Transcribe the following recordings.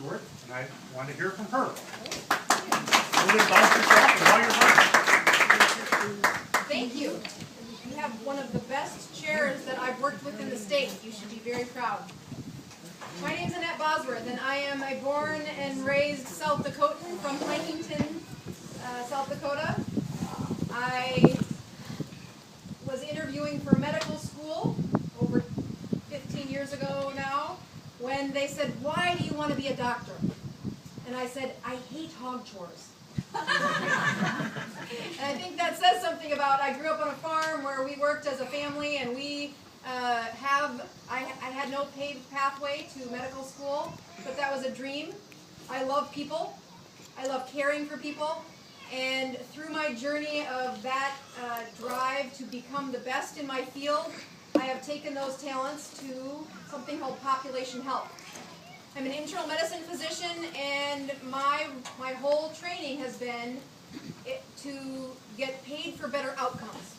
Bosworth, and I want to hear from her. A little bit about yourself and why you're running. Thank you. You have one of the best chairs that I've worked with in the state. You should be very proud. My name's Annette Bosworth, and I am a born and raised South Dakotan from Huntington, South Dakota. I was interviewing for medical school over 15 years ago now, when they said, "Why do you want to be a doctor?" And I said, "I hate hog chores." And I think that says something about, I grew up on a farm where we worked as a family, and we I had no paved pathway to medical school, but that was a dream. I love people. I love caring for people. And through my journey of that drive to become the best in my field, I have taken those talents to something called population health. I'm an internal medicine physician, and my whole training has been to get paid for better outcomes.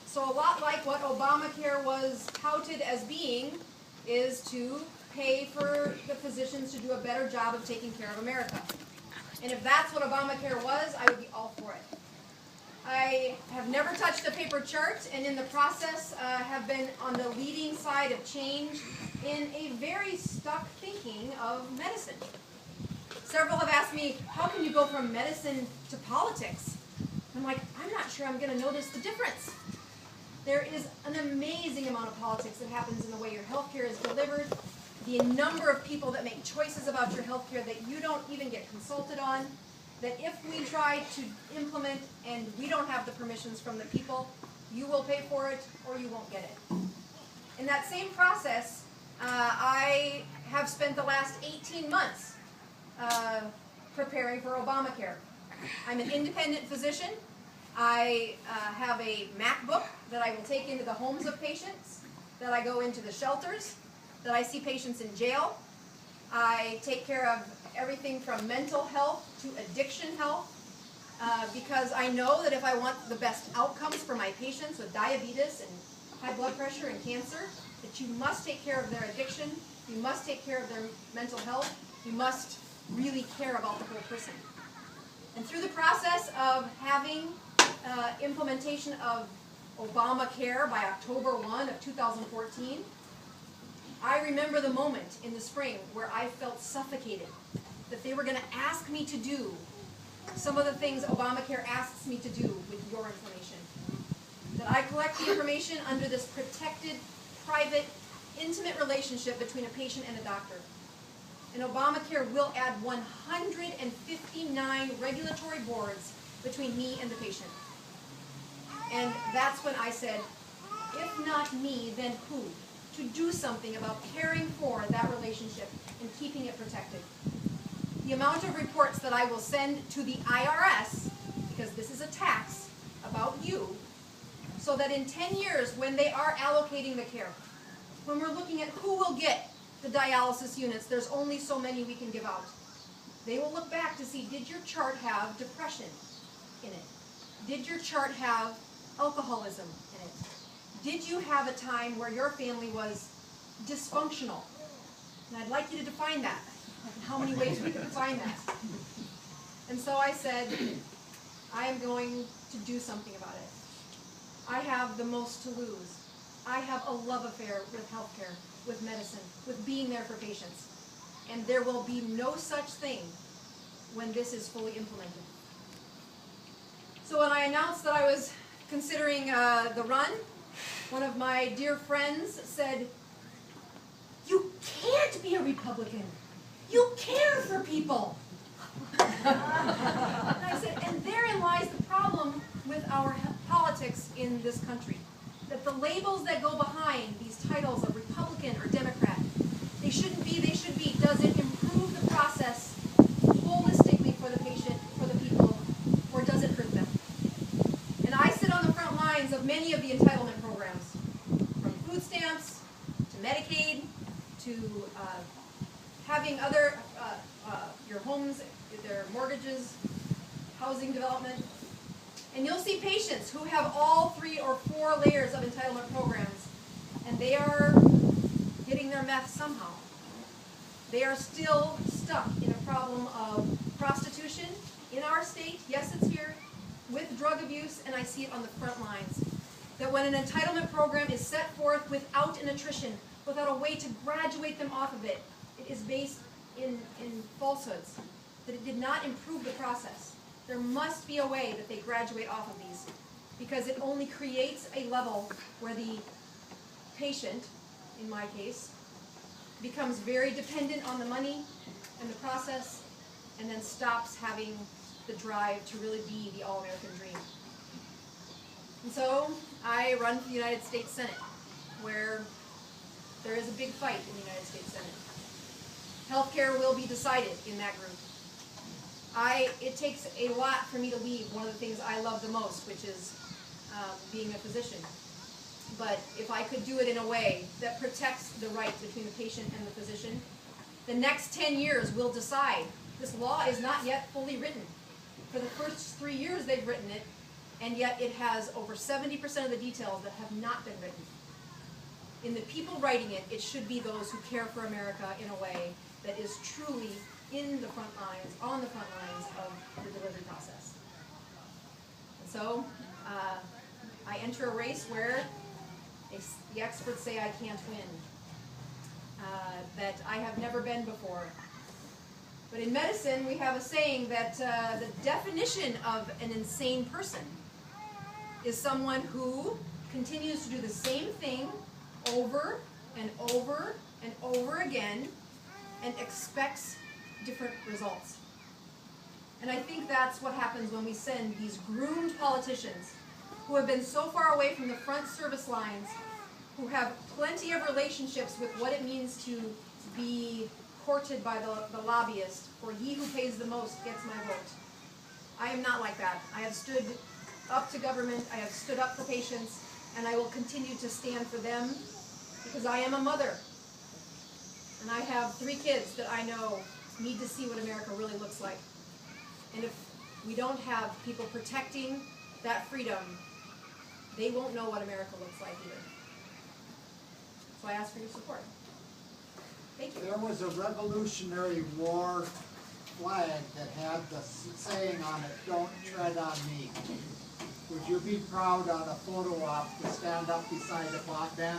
So a lot like what Obamacare was touted as being, is to pay for the physicians to do a better job of taking care of America. And if that's what Obamacare was, I would be all for it. I have never touched a paper chart, and in the process have been on the leading side of change in a very stuck thinking of medicine. Several have asked me, how can you go from medicine to politics? I'm like, I'm not sure I'm going to notice the difference. There is an amazing amount of politics that happens in the way your healthcare is delivered, the number of people that make choices about your healthcare that you don't even get consulted on, that if we try to implement and we don't have the permissions from the people, you will pay for it or you won't get it. In that same process, I have spent the last 18 months preparing for Obamacare. I'm an independent physician. I have a MacBook that I will take into the homes of patients, that I go into the shelters, that I see patients in jail. I take care of everything from mental health to addiction health, because I know that if I want the best outcomes for my patients with diabetes and high blood pressure and cancer, that you must take care of their addiction, you must take care of their mental health, you must really care about the whole person. And through the process of having implementation of Obamacare by October 1 of 2014, I remember the moment in the spring where I felt suffocated, that they were going to ask me to do some of the things Obamacare asks me to do with your information. That I collect the information under this protected, private, intimate relationship between a patient and a doctor. And Obamacare will add 159 regulatory boards between me and the patient. And that's when I said, if not me, then who? To do something about caring for that relationship and keeping it protected. The amount of reports that I will send to the IRS, because this is a tax about you, so that in 10 years when they are allocating the care, when we're looking at who will get the dialysis units, there's only so many we can give out. They will look back to see, did your chart have depression in it? Did your chart have alcoholism in it? Did you have a time where your family was dysfunctional? And I'd like you to define that. How many ways we can define that? And so I said, I am going to do something about it. I have the most to lose. I have a love affair with healthcare, with medicine, with being there for patients. And there will be no such thing when this is fully implemented. So when I announced that I was considering the run, one of my dear friends said, "You can't be a Republican. You care for people." And I said, and therein lies the problem with our politics in this country. That the labels that go behind these titles of Republican or Democrat, they shouldn't be, they should be. Does it improve the process holistically for the patient, for the people, or does it hurt them? And I sit on the front lines of many of the entitlement programs, from food stamps to Medicaid to having other, your homes, their mortgages, housing development. And you'll see patients who have all 3 or 4 layers of entitlement programs, and they are getting their meth somehow. They are still stuck I see it on the front lines. That when an entitlement program is set forth without an attrition, without a way to graduate them off of it, it is based in falsehoods, that it did not improve the process. There must be a way that they graduate off of these, because it only creates a level where the patient, in my case, becomes very dependent on the money and the process, and then stops having the drive to really be the all-American dream. And so I run for the United States Senate, where there is a big fight in the United States Senate. Healthcare will be decided in that group. It takes a lot for me to leave one of the things I love the most, which is being a physician. But if I could do it in a way that protects the right between the patient and the physician, the next 10 years will decide. This law is not yet fully written. For the first 3 years they've written it, and yet it has over 70% of the details that have not been written. In the people writing it, it should be those who care for America in a way that is truly in the front lines, on the front lines of the delivery process. And so, I enter a race where the experts say I can't win, that I have never been before. But in medicine, we have a saying that the definition of an insane person is someone who continues to do the same thing over and over and over again and expects different results. And I think that's what happens when we send these groomed politicians who have been so far away from the front service lines, who have plenty of relationships with what it means to be courted by the lobbyist, for he who pays the most gets my vote. I am not like that. I have stood up to government, I have stood up for patients, and I will continue to stand for them because I am a mother. And I have 3 kids that I know need to see what America really looks like. And if we don't have people protecting that freedom, they won't know what America looks like either. So I ask for your support. Thank you. There was a Revolutionary War flag that had the saying on it, "Don't tread on me." Would you be proud on a photo op to stand up beside a banner